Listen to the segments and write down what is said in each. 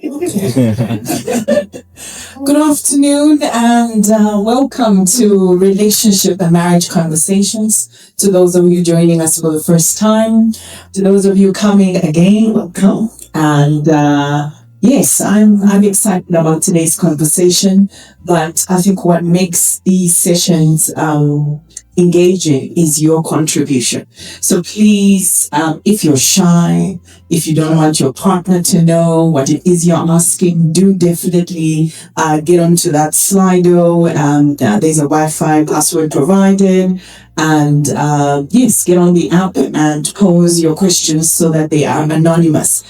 Good afternoon and welcome to Relationship and Marriage Conversations. To those of you joining us for the first time, to those of you coming again, welcome. And yes, I'm excited about today's conversation, but I think what makes these sessions engaging is your contribution. So please, if you're shy, if you don't want your partner to know what it is you're asking, do definitely get onto that Slido. There's a Wi-Fi password provided. And yes, get on the app and pose your questions so that they are anonymous.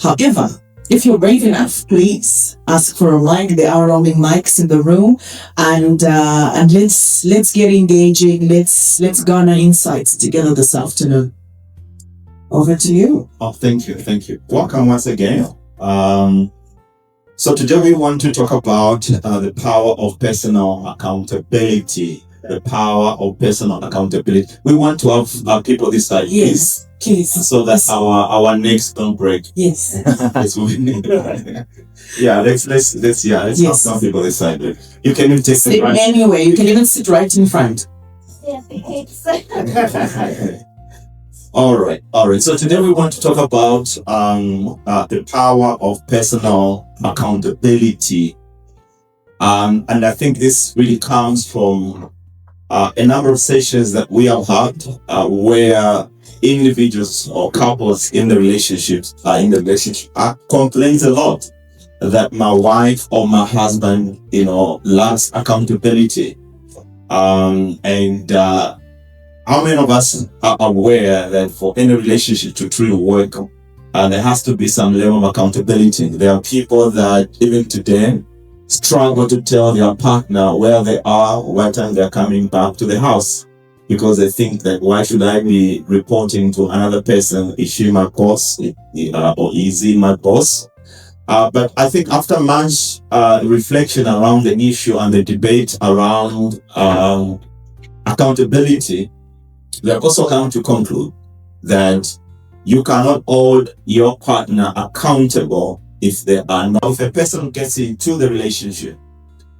However, if you're brave enough, please ask for a mic. There are roaming mics in the room, and let's get engaging. Let's garner insights together this afternoon. Over to you. Oh, thank you. Welcome once again. So today we want to talk about the power of personal accountability. The power of personal accountability. We want to have people this side. Yes, please. So that our necks don't break. Yes. Yeah, let's have some people this side. You can even take sit right anywhere. You can even sit right in front. All right. So today we want to talk about the power of personal accountability. And I think this really comes from a number of sessions that we have had where individuals or couples in the relationship complains a lot that my wife or my husband, lacks accountability. And how many of us are aware that for any relationship to truly work, there has to be some level of accountability? There are people that even today struggle to tell their partner where they are, what time they're coming back to the house, because they think that why should I be reporting to another person? Is she my boss, or is he my boss? But I think after much reflection around the issue and the debate around accountability, we have also come to conclude that you cannot hold your partner accountable if they are not. If a person gets into the relationship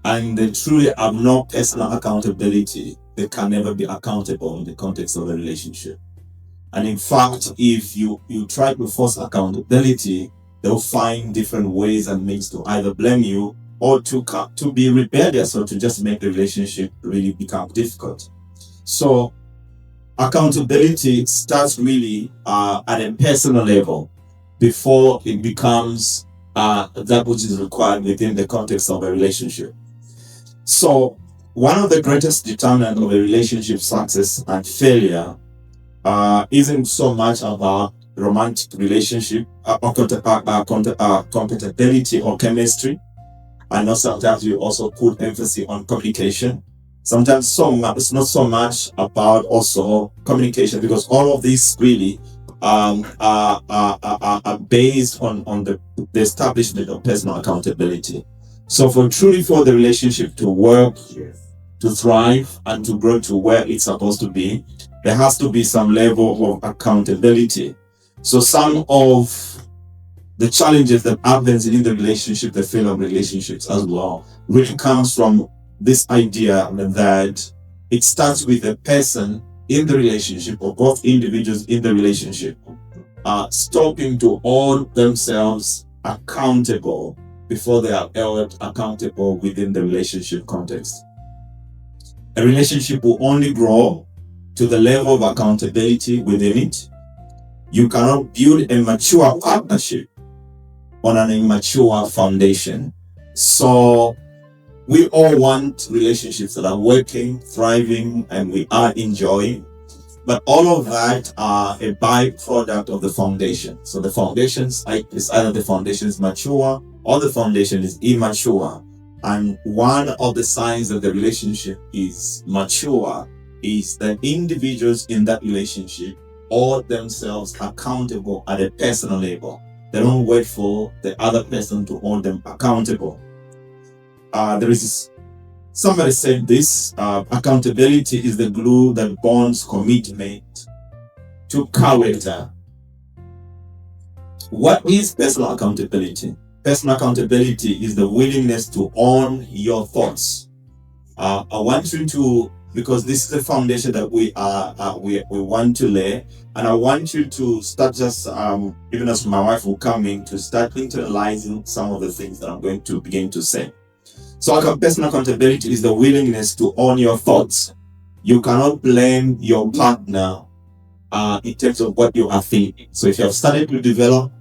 and they truly have no personal accountability, they can never be accountable in the context of a relationship. And in fact, if you try to force accountability, they'll find different ways and means to either blame you or to be rebellious or to just make the relationship really become difficult. So accountability starts really at a personal level before it becomes that which is required within the context of a relationship. So one of the greatest determinants of a relationship success and failure isn't so much about romantic relationship compatibility or chemistry. I know sometimes we also put emphasis on communication. Sometimes it's not so much about also communication, because all of these really are based on the establishment of personal accountability. So for the relationship to work, to thrive, and to grow to where it's supposed to be, there has to be some level of accountability. So some of the challenges that happens in the relationship, the failure of relationships as well, really comes from this idea that it starts with a person in the relationship, or both individuals in the relationship, stopping to hold themselves accountable before they are held accountable within the relationship context. A relationship will only grow to the level of accountability within it. You cannot build a mature partnership on an immature foundation. So we all want relationships that are working, thriving, and we are enjoying. But all of that are a byproduct of the foundation. So the foundations is either the foundation is mature or the foundation is immature. And one of the signs that the relationship is mature is that individuals in that relationship hold themselves accountable at a personal level. They don't wait for the other person to hold them accountable. Somebody said this, accountability is the glue that bonds commitment to character. What is personal accountability? personal accountability is the willingness to own your thoughts. I want you to, because this is the foundation that we want to lay, and I want you to start just even as my wife will come in, to start internalizing some of the things that I'm going to begin to say. So personal accountability is the willingness to own your thoughts. You cannot blame your partner in terms of what you are thinking. So if you have started to develop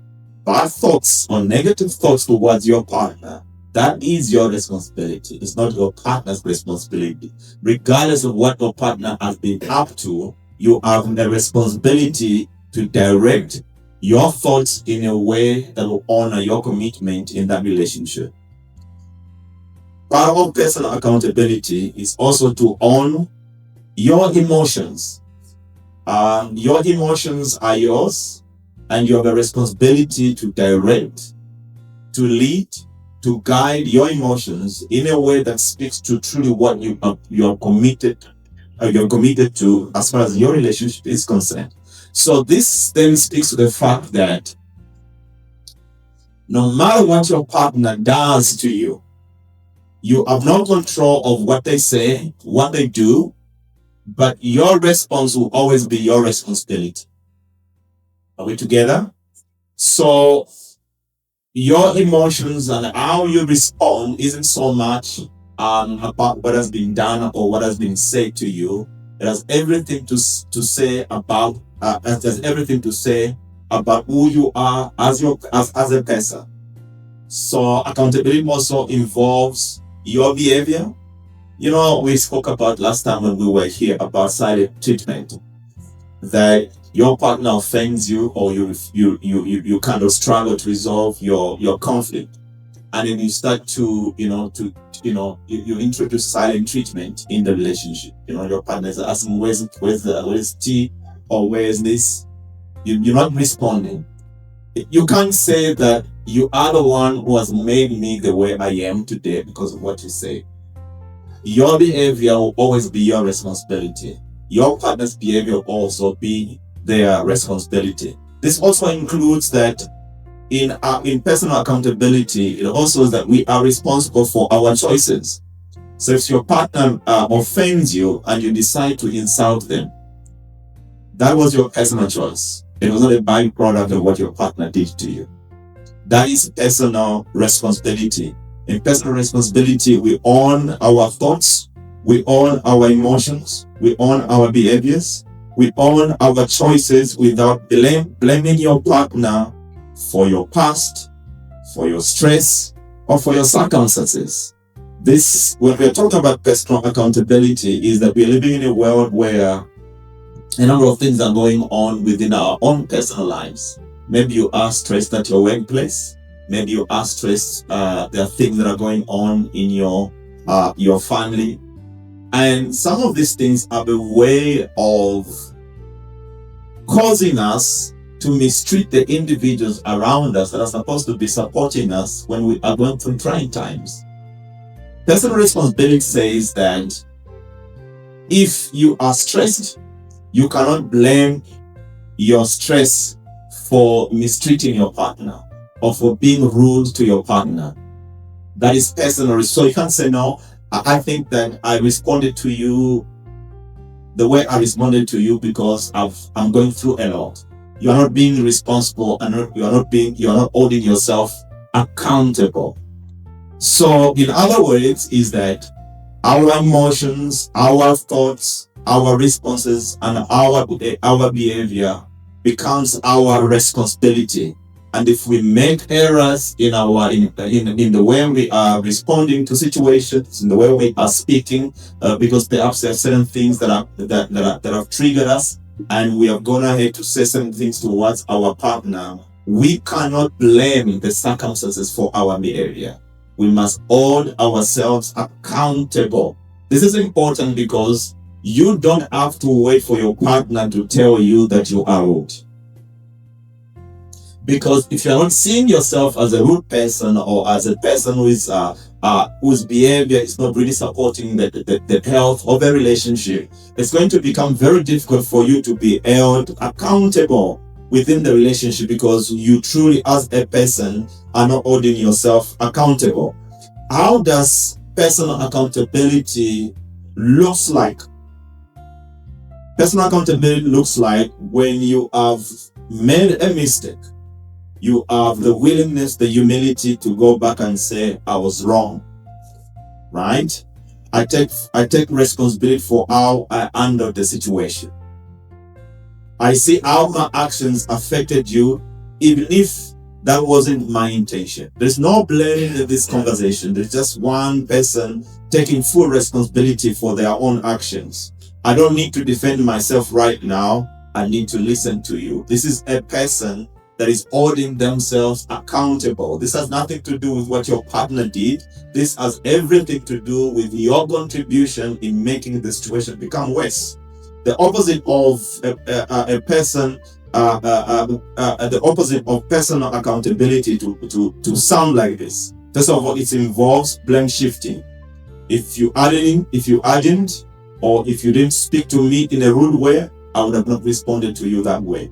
bad thoughts or negative thoughts towards your partner, that is your responsibility. It's not your partner's responsibility. Regardless of what your partner has been up to, you have the responsibility to direct your thoughts in a way that will honor your commitment in that relationship. Part of personal accountability is also to own your emotions. Your emotions are yours, and you have a responsibility to direct, to lead, to guide your emotions in a way that speaks to truly what you are committed to as far as your relationship is concerned. So this then speaks to the fact that no matter what your partner does to you, you have no control of what they say, what they do, but your response will always be your responsibility. Are we together? So your emotions and how you respond isn't so much about what has been done or what has been said to you. It has everything to say about who you are as a person. So accountability also involves your behavior. You know, we spoke about last time when we were here about silent treatment, that your partner offends you, or you kind of struggle to resolve your conflict, and then you start to you introduce silent treatment in the relationship. Your partner is asking where's tea, or where's this. You're not responding. You can't say that you are the one who has made me the way I am today because of what you say. Your behavior will always be your responsibility. Your partner's behavior will also be their responsibility. This also includes that in personal accountability, it also is that we are responsible for our choices. So if your partner offends you and you decide to insult them, that was your personal choice. It was not a byproduct of what your partner did to you. That is personal responsibility. In personal responsibility, we own our thoughts, we own our emotions, we own our behaviors, we own our choices without blaming your partner for your past, for your stress, or for your circumstances. This, when we're talking about personal accountability, is that we're living in a world where a number of things are going on within our own personal lives. Maybe you are stressed at your workplace. Maybe you are stressed. There are things that are going on in your family, and some of these things are a way of causing us to mistreat the individuals around us that are supposed to be supporting us when we are going through trying times. Personal responsibility says that if you are stressed, you cannot blame your stress for mistreating your partner or for being rude to your partner. That is personal. So you can't say, no, I think that I responded to you the way I responded to you because I'm going through a lot. You are not being responsible, and you are not holding yourself accountable. So in other words, is that our emotions, our thoughts, our responses, and our behavior becomes our responsibility. And if we make errors in the way we are responding to situations, in the way we are speaking, because perhaps there are certain things that have triggered us, and we have gone ahead to say certain things towards our partner, we cannot blame the circumstances for our behavior. We must hold ourselves accountable. This is important because you don't have to wait for your partner to tell you that you are rude. Because if you're not seeing yourself as a rude person, or as a person whose behavior is not really supporting the health of a relationship, it's going to become very difficult for you to be held accountable. within the relationship because you truly, as a person, are not holding yourself accountable. How does personal accountability looks like? Personal accountability looks like when you have made a mistake, you have the willingness, the humility to go back and say, I was wrong, right? I take responsibility for how I handled the situation. I see how my actions affected you, even if that wasn't my intention. There's no blame in this conversation. There's just one person taking full responsibility for their own actions. I don't need to defend myself right now. I need to listen to you. This is a person that is holding themselves accountable. This has nothing to do with what your partner did. This has everything to do with your contribution in making the situation become worse. The opposite of a person, the opposite of personal accountability to sound like this. First of all, it involves blame shifting. If you hadn't, or if you didn't speak to me in a rude way, I would have not responded to you that way.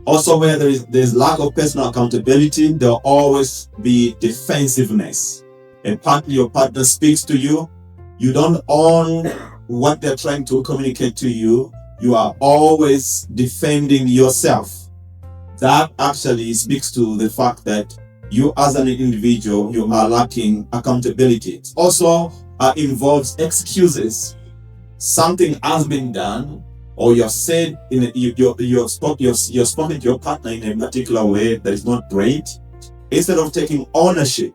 Also, where there's lack of personal accountability, there'll always be defensiveness. Your partner speaks to you, you don't own what they're trying to communicate to you. You are always defending yourself. That actually speaks to the fact that you as an individual, you are lacking accountability. It also involves excuses. Something has been done, or you've said you've spoken to your partner in a particular way that is not great. Instead of taking ownership,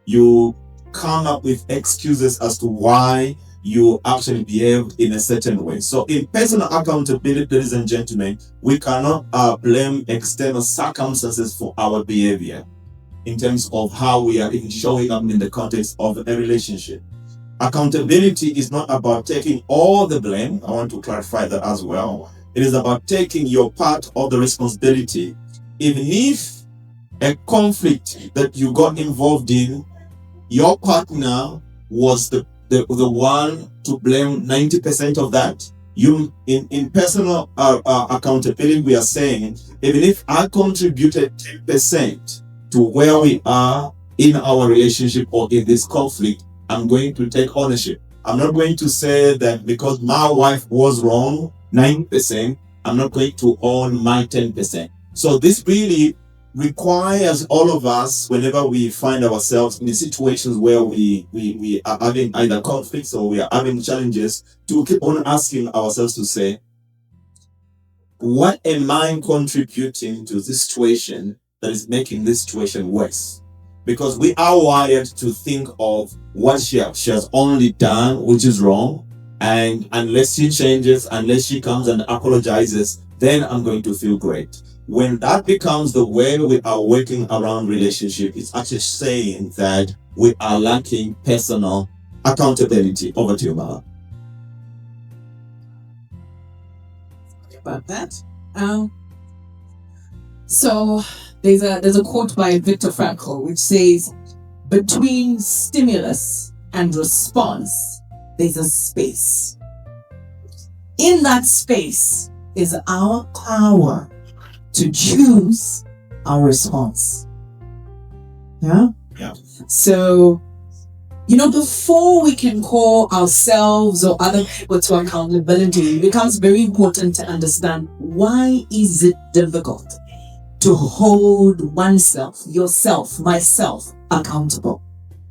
you come up with excuses as to why you actually behaved in a certain way. So in personal accountability, ladies and gentlemen, we cannot blame external circumstances for our behavior in terms of how we are even showing up in the context of a relationship. Accountability is not about taking all the blame. I want to clarify that as well. It is about taking your part of the responsibility. Even if a conflict that you got involved in, your partner was the one to blame 90% of that. You in personal accountability, we are saying, even if I contributed 10% to where we are in our relationship or in this conflict, I'm going to take ownership. I'm not going to say that because my wife was wrong 9%, I'm not going to own my 10%. So this really requires all of us, whenever we find ourselves in the situations where we are having either conflicts or we are having challenges, to keep on asking ourselves to say, what am I contributing to this situation that is making this situation worse? Because we are wired to think of what she has only done, which is wrong. And unless she changes, unless she comes and apologizes, then I'm going to feel great. When that becomes the way we are working around relationship, it's actually saying that we are lacking personal accountability. Over to you, Mala. About that. So there's a quote by Viktor Frankl which says, between stimulus and response, there's a space. In that space is our power to choose our response. Yeah? Yeah. So, before we can call ourselves or other people to accountability, it becomes very important to understand, why is it difficult to hold oneself, yourself, myself accountable?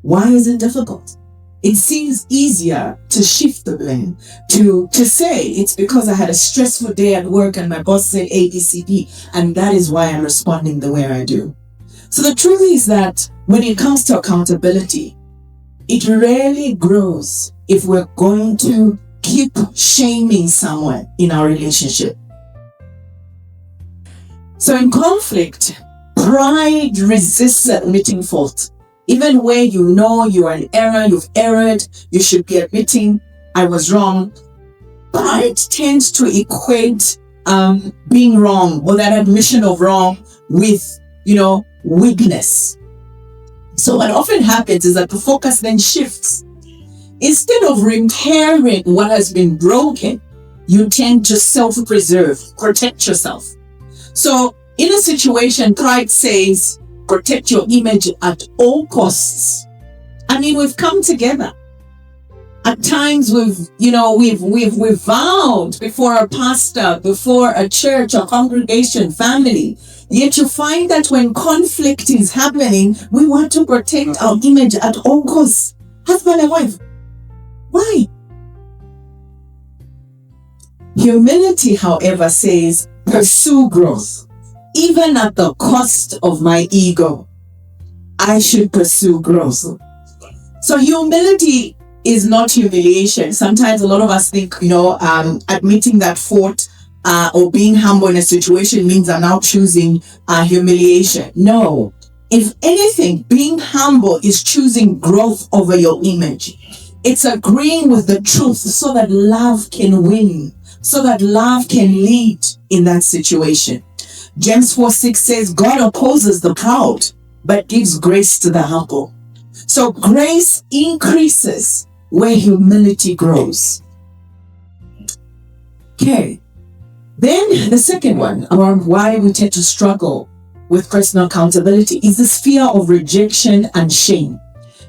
Why is it difficult? It seems easier to shift the blame, to say it's because I had a stressful day at work and my boss said A, B, C, D, and that is why I'm responding the way I do. So the truth is that when it comes to accountability, it rarely grows if we're going to keep shaming someone in our relationship. So in conflict, pride resists admitting fault. Even where you know you are in error, you've erred, you should be admitting, I was wrong. Pride tends to equate being wrong or that admission of wrong with, weakness. So what often happens is that the focus then shifts. Instead of repairing what has been broken, you tend to self-preserve, protect yourself. So in a situation, pride says, protect your image at all costs. I mean, we've come together. At times we've vowed before a pastor, before a church, a congregation, family. Yet you find that when conflict is happening, we want to protect our image at all costs. Husband and wife. Why? Humility, however, says, pursue growth. Even at the cost of my ego, I should pursue growth. So humility is not humiliation. Sometimes a lot of us think, admitting that fault or being humble in a situation means I'm now choosing humiliation. No. If anything, being humble is choosing growth over your image. It's agreeing with the truth so that love can win, so that love can lead in that situation. James 4:6 says, God opposes the proud, but gives grace to the humble. So grace increases where humility grows. Okay. Then the second one, or why we tend to struggle with personal accountability, is this fear of rejection and shame.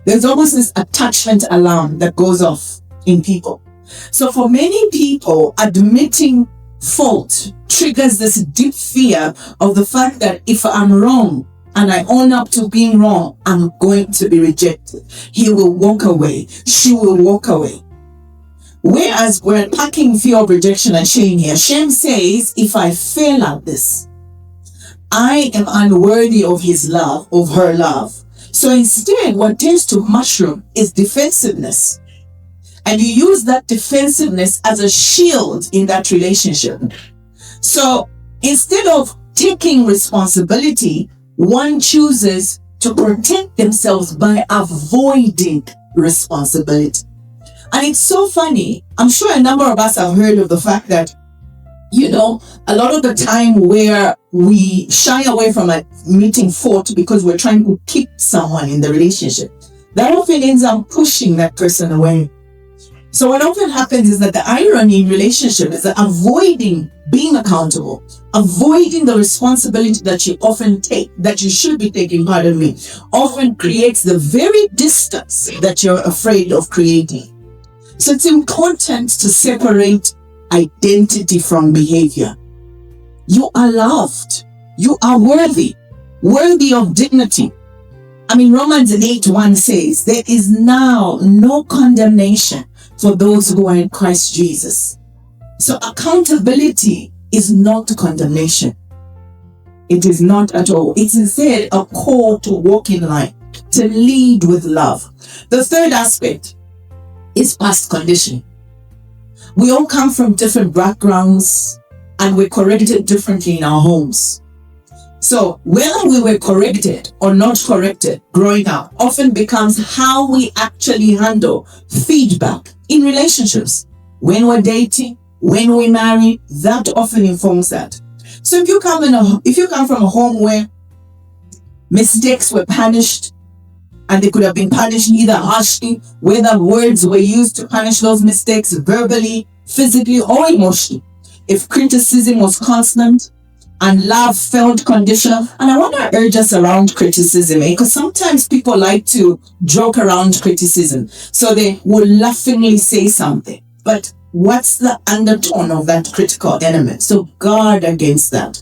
There's almost this attachment alarm that goes off in people. So for many people, admitting fault triggers this deep fear of the fact that if I'm wrong and I own up to being wrong, I'm going to be rejected. He will walk away. She will walk away. Whereas we're unpacking fear of rejection and shame here. Shame says, if I fail at this, I am unworthy of his love, of her love. So instead, what tends to mushroom is defensiveness. And you use that defensiveness as a shield in that relationship. So instead of taking responsibility, one chooses to protect themselves by avoiding responsibility. And it's so funny. I'm sure a number of us have heard of the fact that, a lot of the time where we shy away from admitting fault because we're trying to keep someone in the relationship, that often ends up pushing that person away. So what often happens is that the irony in relationship is that avoiding being accountable, avoiding the responsibility that you often take, that you should be taking, often creates the very distance that you're afraid of creating. So it's important to separate identity from behavior. You are loved. You are worthy of dignity. Romans 8:1 says, there is now no condemnation for those who are in Christ Jesus. So accountability is not condemnation. It is not at all. It's instead a call to walk in line, to lead with love. The third aspect is past conditioning. We all come from different backgrounds and we're corrected differently in our homes. So whether we were corrected or not corrected growing up often becomes how we actually handle feedback in relationships. When we're dating, when we marry, that often informs that. So if you come from a home where mistakes were punished, and they could have been punished either harshly, whether words were used to punish those mistakes verbally, physically, or emotionally. If criticism was constant and love felt conditional, and I want to urge us around criticism, because sometimes people like to joke around criticism. So they will laughingly say something, but what's the undertone of that critical element? So guard against that.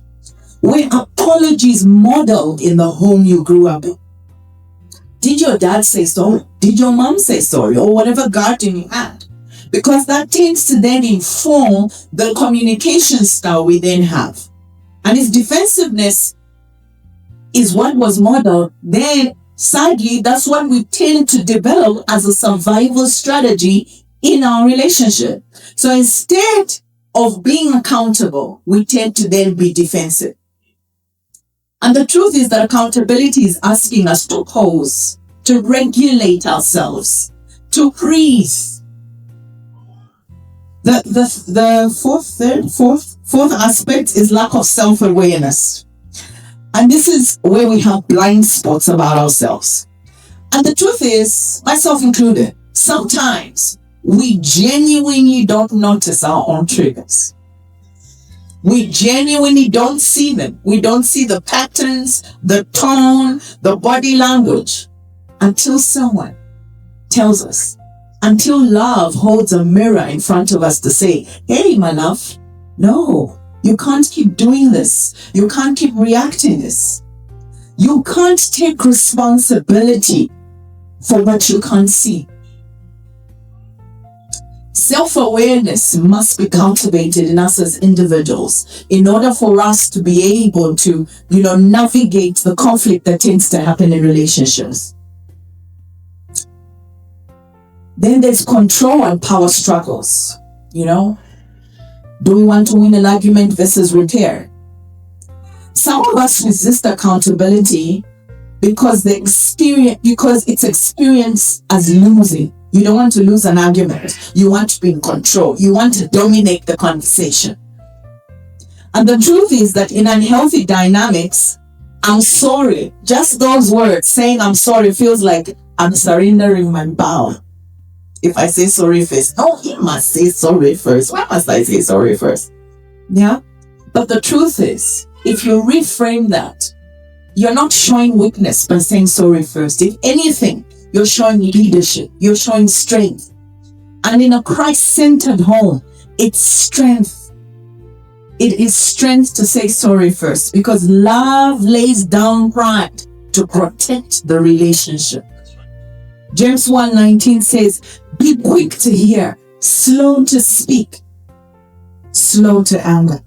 Were apologies modeled in the home you grew up in? Did your dad say sorry? Did your mom say sorry? Or whatever guardian you had? Because that tends to then inform the communication style we then have. And if defensiveness is what was modeled, then sadly, that's what we tend to develop as a survival strategy in our relationship. So instead of being accountable, we tend to then be defensive. And the truth is that accountability is asking us to pause, to regulate ourselves, to breathe. The fourth aspect is lack of self-awareness. And this is where we have blind spots about ourselves. And the truth is, myself included, sometimes we genuinely don't notice our own triggers. We genuinely don't see them. We don't see the patterns, the tone, the body language until someone tells us, until love holds a mirror in front of us to say, hey, my love, no, you can't keep doing this. You can't keep reacting this. You can't take responsibility for what you can't see. Self-awareness must be cultivated in us as individuals in order for us to be able to, navigate the conflict that tends to happen in relationships. Then there's control and power struggles. Do we want to win an argument versus repair? Some of us resist accountability because it's experienced as losing. You don't want to lose an argument. You want to be in control. You want to dominate the conversation. And the truth is that in unhealthy dynamics, I'm sorry, just those words, saying I'm sorry, feels like I'm surrendering my power. If I say sorry first, no, he must say sorry first. Why must I say sorry first? Yeah. But the truth is, if you reframe that, you're not showing weakness by saying sorry first. If anything, you're showing leadership. You're showing strength. And in a Christ-centered home, it's strength. It is strength to say sorry first, because love lays down pride to protect the relationship. James 1:19 says, be quick to hear, slow to speak, slow to anger.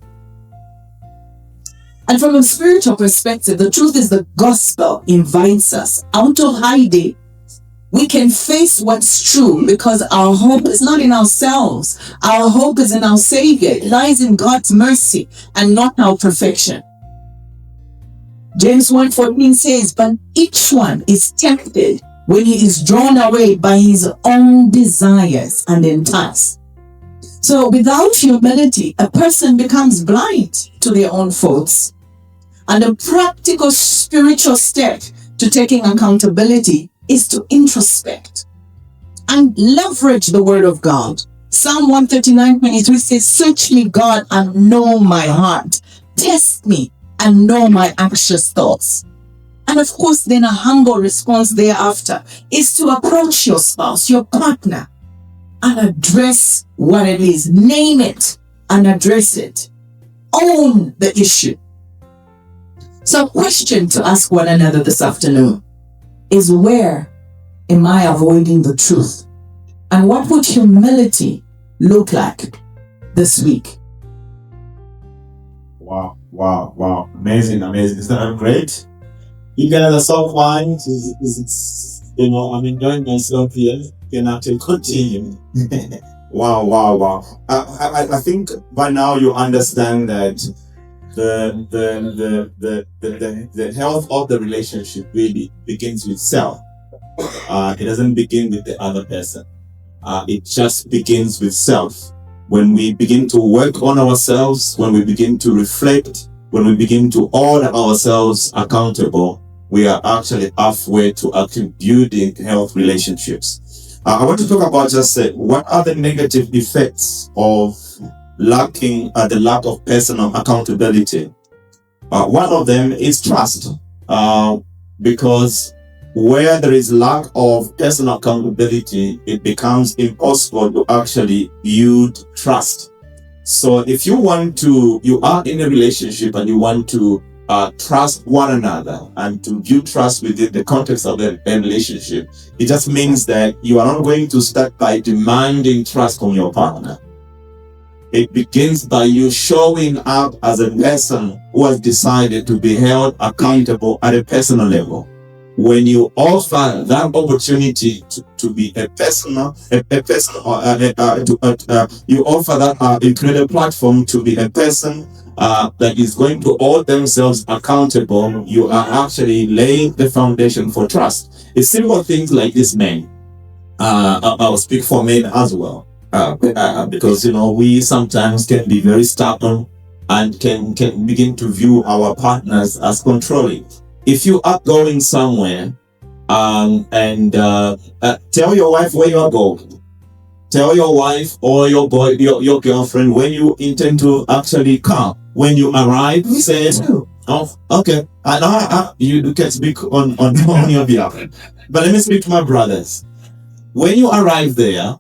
And from a spiritual perspective, the truth is the gospel invites us out of hiding. We can face what's true because our hope is not in ourselves. Our hope is in our Savior. It lies in God's mercy and not our perfection. James 1:14 says, but each one is tempted when he is drawn away by his own desires and enticed. So without humility, a person becomes blind to their own faults. And a practical spiritual step to taking accountability is to introspect and leverage the word of God. Psalm 139:23 says, search me, God, and know my heart. Test me and know my anxious thoughts. And of course, then a humble response thereafter is to approach your spouse, your partner, and address what it is. Name it and address it. Own the issue. So a question to ask one another this afternoon is, where am I avoiding the truth? And what would humility look like this week? Wow. Amazing. Isn't that great? You guys are so fine. I'm enjoying myself here. Can actually continue. Wow. I think by now you understand that the health of the relationship really begins with self. It doesn't begin with the other person. It just begins with self. When we begin to work on ourselves, when we begin to reflect, when we begin to hold ourselves accountable, we are actually halfway to actually building health relationships. I want to talk about just what are the negative effects of the lack of personal accountability. One of them is trust, because where there is lack of personal accountability, it becomes impossible to actually build trust. So if you are in a relationship and you want to trust one another and to build trust within the context of the relationship, it just means that you are not going to start by demanding trust from your partner. It begins by you showing up as a person who has decided to be held accountable at a personal level. When you offer that opportunity to be you offer that incredible platform to be a person that is going to hold themselves accountable, you are actually laying the foundation for trust. It's simple things like this, men. I'll speak for men as well, because we sometimes can be very stubborn and can begin to view our partners as controlling. If you are going somewhere and tell your wife where you are going. Tell your wife or your boy, your girlfriend, when you intend to actually come. When you arrive, say, oh, okay. You can speak on your behalf. But let me speak to my brothers. When you arrive there,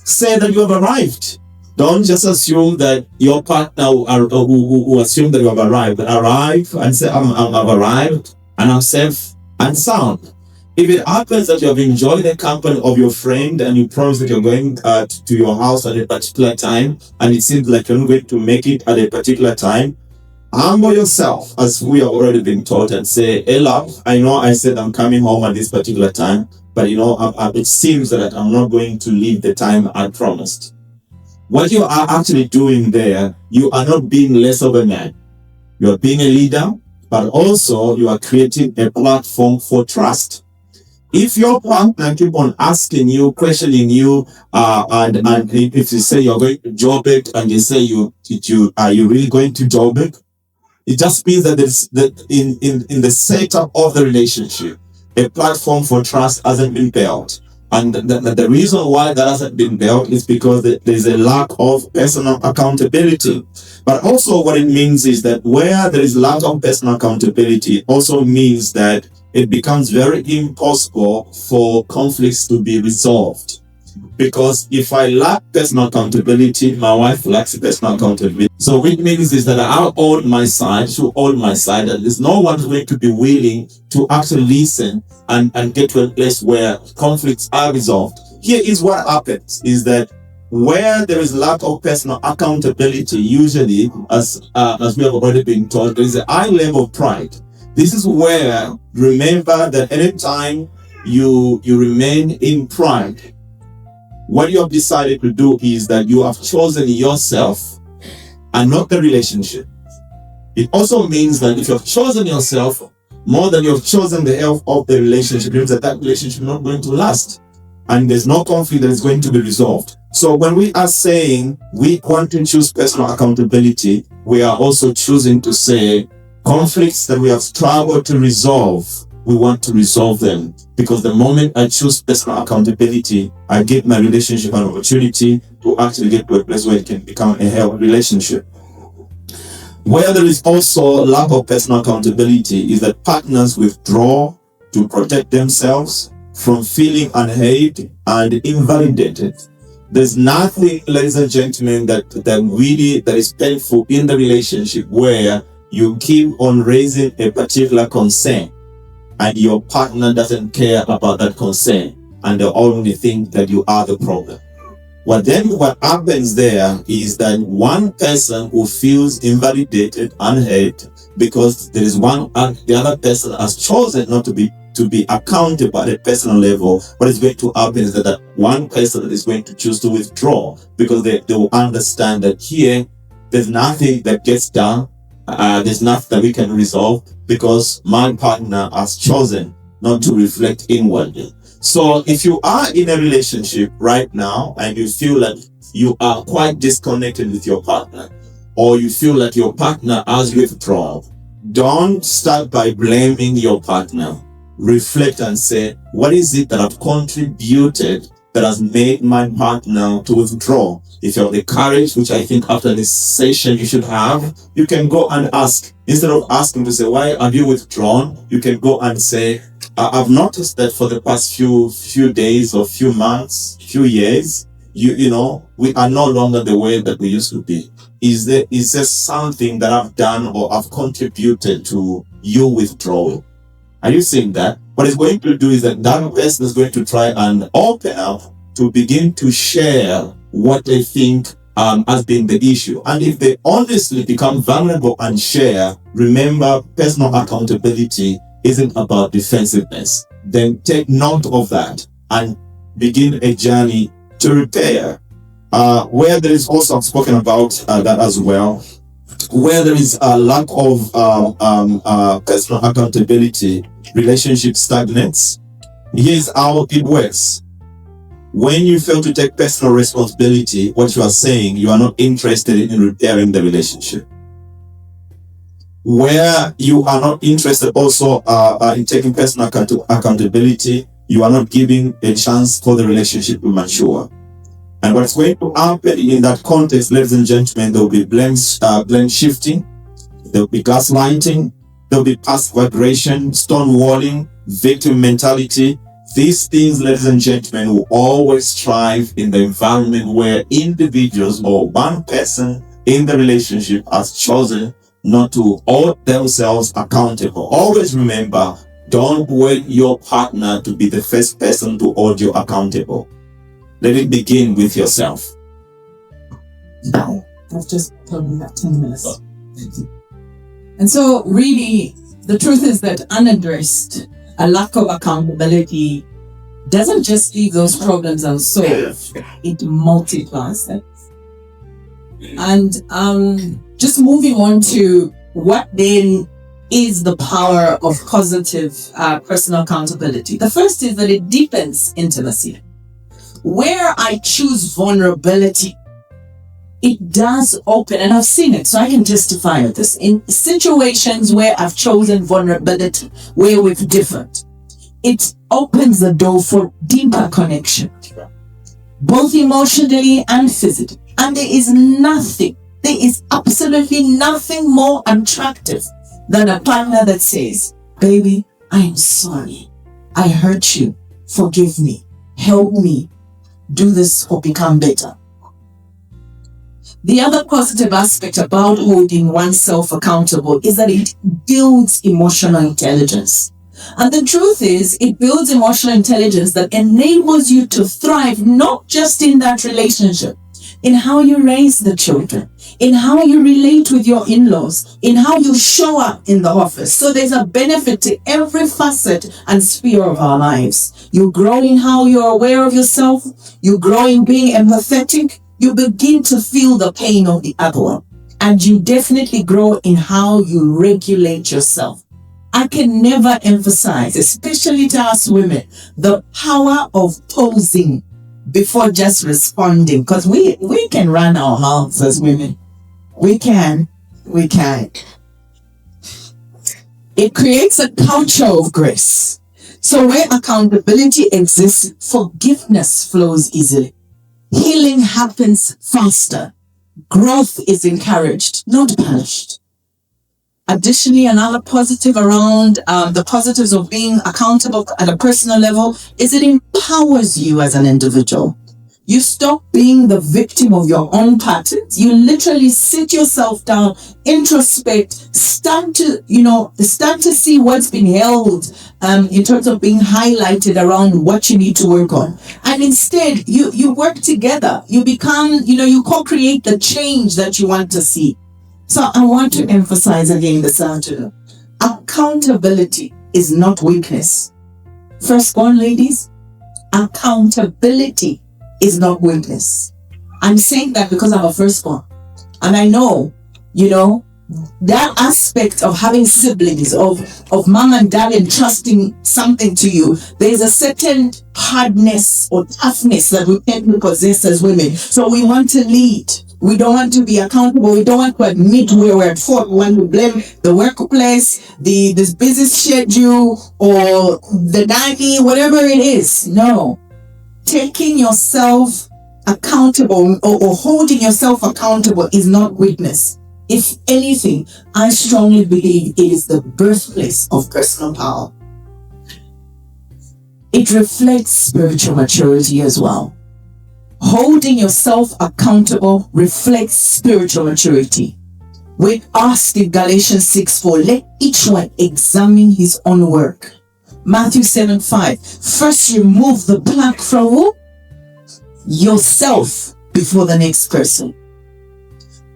say that you have arrived. Don't just assume that your partner who assume that you have arrived. But arrive and say, I've arrived and I'm safe and sound. If it happens that you have enjoyed the company of your friend and you promise that you're going to your house at a particular time and it seems like you're not going to make it at a particular time, humble yourself, as we have already been taught, and say, hey love, I know I said I'm coming home at this particular time, but it seems that I'm not going to leave the time I promised. What you are actually doing there, you are not being less of a man. You are being a leader, but also you are creating a platform for trust. If your partner keep on asking you, questioning you, and if you say you're going to Joburg and you say are you really going to Joburg? It just means that in the setup of the relationship, a platform for trust hasn't been built. And the reason why that hasn't been built is because there's a lack of personal accountability. But also what it means is that where there is lack of personal accountability also means that it becomes very impossible for conflicts to be resolved. Because if I lack personal accountability, my wife lacks personal accountability. So what it means is that I'll hold my side, she'll hold my side, and there's no one going to be willing to actually listen and get to a place where conflicts are resolved. Here is what happens, is that where there is lack of personal accountability, usually, as we have already been taught, there is a high level of pride. This is where, remember that anytime you remain in pride, what you have decided to do is that you have chosen yourself and not the relationship. It also means that if you have chosen yourself more than you have chosen the health of the relationship, it means that relationship is not going to last. And there's no conflict that is going to be resolved. So when we are saying we want to choose personal accountability, we are also choosing to say conflicts that we have struggled to resolve, we want to resolve them. Because the moment I choose personal accountability, I give my relationship an opportunity to actually get to a place where it can become a healthy relationship. Where there is also lack of personal accountability is that partners withdraw to protect themselves from feeling unheard and invalidated. There's nothing, ladies and gentlemen, that is painful in the relationship where you keep on raising a particular concern and your partner doesn't care about that concern and they only think that you are the problem. What happens there is that one person who feels invalidated, unheard, because there is the other person has chosen not to be accountable at a personal level. What is going to happen is that one person is going to choose to withdraw because they will understand that here there's nothing that gets done. There's nothing that we can resolve because my partner has chosen not to reflect inwardly. So if you are in a relationship right now and you feel like you are quite disconnected with your partner, or you feel like your partner has withdrawn, don't start by blaming your partner. Reflect and say, what is it that I've contributed that has made my partner to withdraw? If you have the courage, which I think after this session you should have, you can go and ask. Instead of asking to say, why have you withdrawn? You can go and say, I've noticed that for the past few days or few months, few years, we are no longer the way that we used to be. Is there something that I've done or I've contributed to you withdrawal? Are you seeing that? What it's going to do is that person is going to try and open up to begin to share what they think has been the issue. And if they honestly become vulnerable and share, remember, personal accountability isn't about defensiveness. Then take note of that and begin a journey to repair. Where there is also, I've spoken about that as well, where there is a lack of personal accountability, relationship stagnates. Here's how it works. When you fail to take personal responsibility, what you are saying, you are not interested in repairing the relationship. Where you are not interested also in taking personal accountability, you are not giving a chance for the relationship to mature. And what's going to happen in that context, ladies and gentlemen, there will be blame shifting, there will be gaslighting, there will be passive aggression, stonewalling, victim mentality. These things, ladies and gentlemen, will always thrive in the environment where individuals or one person in the relationship has chosen not to hold themselves accountable. Always remember, don't wait your partner to be the first person to hold you accountable. Let it begin with yourself. Now, I've just told you that 10 minutes. And so, really, the truth is that unaddressed, a lack of accountability doesn't just leave those problems unsolved, it multiplies them. And just moving on to what then is the power of positive personal accountability. The first is that it deepens intimacy. Where I choose vulnerability, it does open, and I've seen it, so I can testify of this. In situations where I've chosen vulnerability, where we've differed, it opens the door for deeper connection, both emotionally and physically. And there is absolutely nothing more attractive than a partner that says, baby, I am sorry. I hurt you. Forgive me. Help me do this or become better. The other positive aspect about holding oneself accountable is that it builds emotional intelligence. And the truth is, it builds emotional intelligence that enables you to thrive not just in that relationship, in how you raise the children, in how you relate with your in-laws, in how you show up in the office. So there's a benefit to every facet and sphere of our lives. You grow in how you're aware of yourself. You grow in being empathetic. You begin to feel the pain of the other one. And you definitely grow in how you regulate yourself. I can never emphasize, especially to us women, the power of pausing before just responding. Because we can run our mouths as women. We can. It creates a culture of grace. So where accountability exists, forgiveness flows easily. Healing happens faster. Growth is encouraged, not punished. Additionally, another positive around the positives of being accountable at a personal level is it empowers you as an individual. You stop being the victim of your own patterns. You literally sit yourself down, introspect, start to see what's been held in terms of being highlighted around what you need to work on. And instead, you work together. You become, you co-create the change that you want to see. So I want to emphasize again this afternoon. Accountability is not weakness. Firstborn ladies, accountability is not weakness. I'm saying that because I'm a firstborn. And I know, that aspect of having siblings, of mom and dad entrusting something to you, there's a certain hardness or toughness that we tend to possess as women. So we want to lead. We don't want to be accountable. We don't want to admit where we're at fault. We want to blame the workplace, this busy schedule, or the nanny, whatever it is. No. Taking yourself accountable or holding yourself accountable is not weakness. If anything, I strongly believe it is the birthplace of personal power. It reflects spiritual maturity as well. Holding yourself accountable reflects spiritual maturity. We're asked in Galatians 6:4, let each one examine his own work. Matthew 7:5, first remove the plank from who? Yourself before the next person.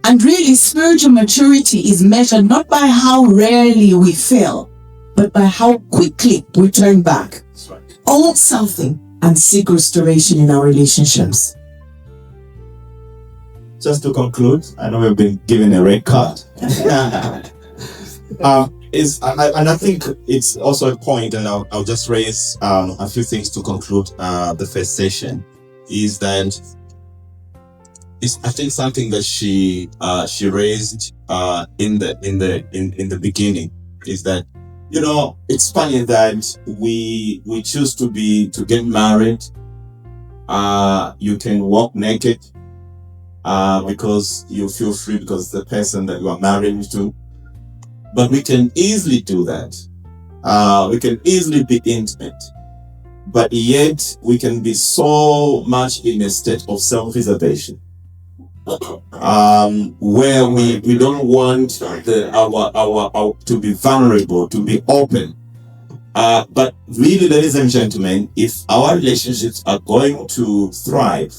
And really, spiritual maturity is measured not by how rarely we fail, but by how quickly we turn back, own something, and seek restoration in our relationships. Just to conclude, I know we've been given a red card. And I think it's also a point, and I'll just raise a few things to conclude the first session. Is that I think something that she raised in the beginning is that it's funny that we choose to get married You can walk naked because you feel free because the person that you are married to. But we can easily do that. We can easily be intimate. But yet we can be so much in a state of self-preservation. Where we don't want our to be vulnerable, to be open. But really, ladies and gentlemen, if our relationships are going to thrive,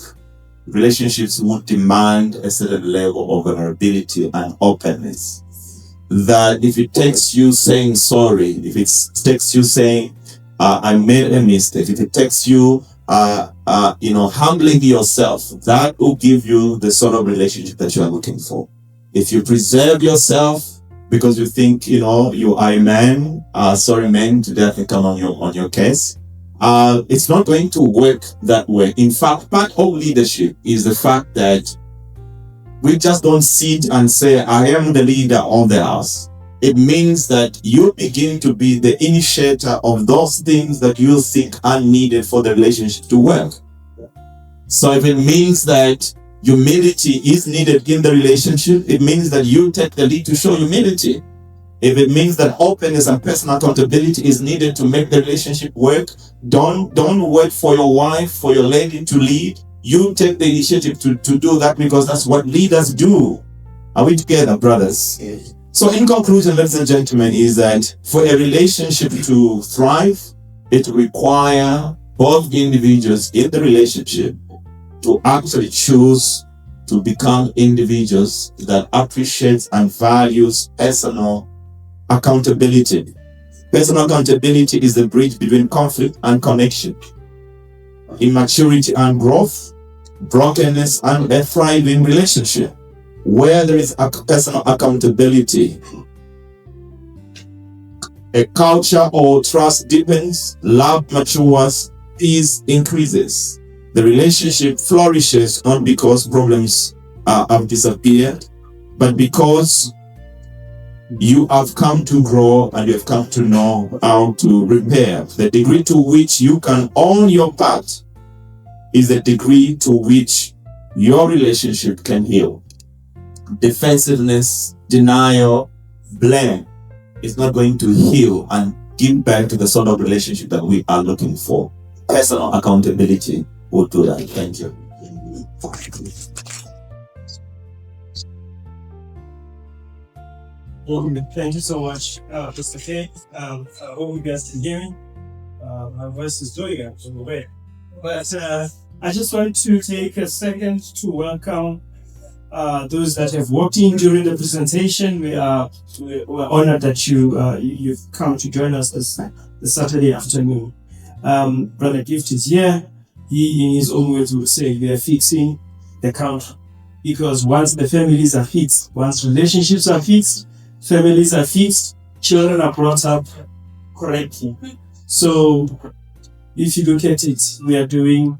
relationships would demand a certain level of vulnerability and openness. That if it takes you saying sorry, if it takes you saying, I made a mistake, if it takes you, humbling yourself, that will give you the sort of relationship that you are looking for. If you preserve yourself because you think, you are a man, sorry men, today I can come on your case. It's not going to work that way. In fact, part of leadership is the fact that we just don't sit and say, I am the leader of the house. It means that you begin to be the initiator of those things that you think are needed for the relationship to work. So if it means that humility is needed in the relationship, it means that you take the lead to show humility. If it means that openness and personal accountability is needed to make the relationship work, don't wait for your wife, for your lady to lead. You take the initiative to do that because that's what leaders do. Are we together, brothers? Yes. So in conclusion, ladies and gentlemen, is that for a relationship to thrive, it requires both individuals in the relationship to actually choose to become individuals that appreciate and values personal accountability. Personal accountability is the bridge between conflict and connection, immaturity and growth, brokenness and a thriving relationship. Where there is personal accountability, a culture or trust deepens, love matures, peace increases. The relationship flourishes not because problems have disappeared, but because you have come to grow and you have come to know how to repair. The degree to which you can own your part is the degree to which your relationship can heal. Defensiveness, denial, blame is not going to heal and give back to the sort of relationship that we are looking for. Personal accountability will do that. Thank you. Thank you so much, Mr. K. I hope you guys can hear me. My voice is doing it a little bit. But I just want to take a second to welcome those that have walked in during the presentation. We're honored that you've come to join us this Saturday afternoon. Brother Gift is here. He, in his own words, would say we are fixing the country. Because once the families are fixed, once relationships are fixed, families are fixed, children are brought up correctly. So if you look at it, we are doing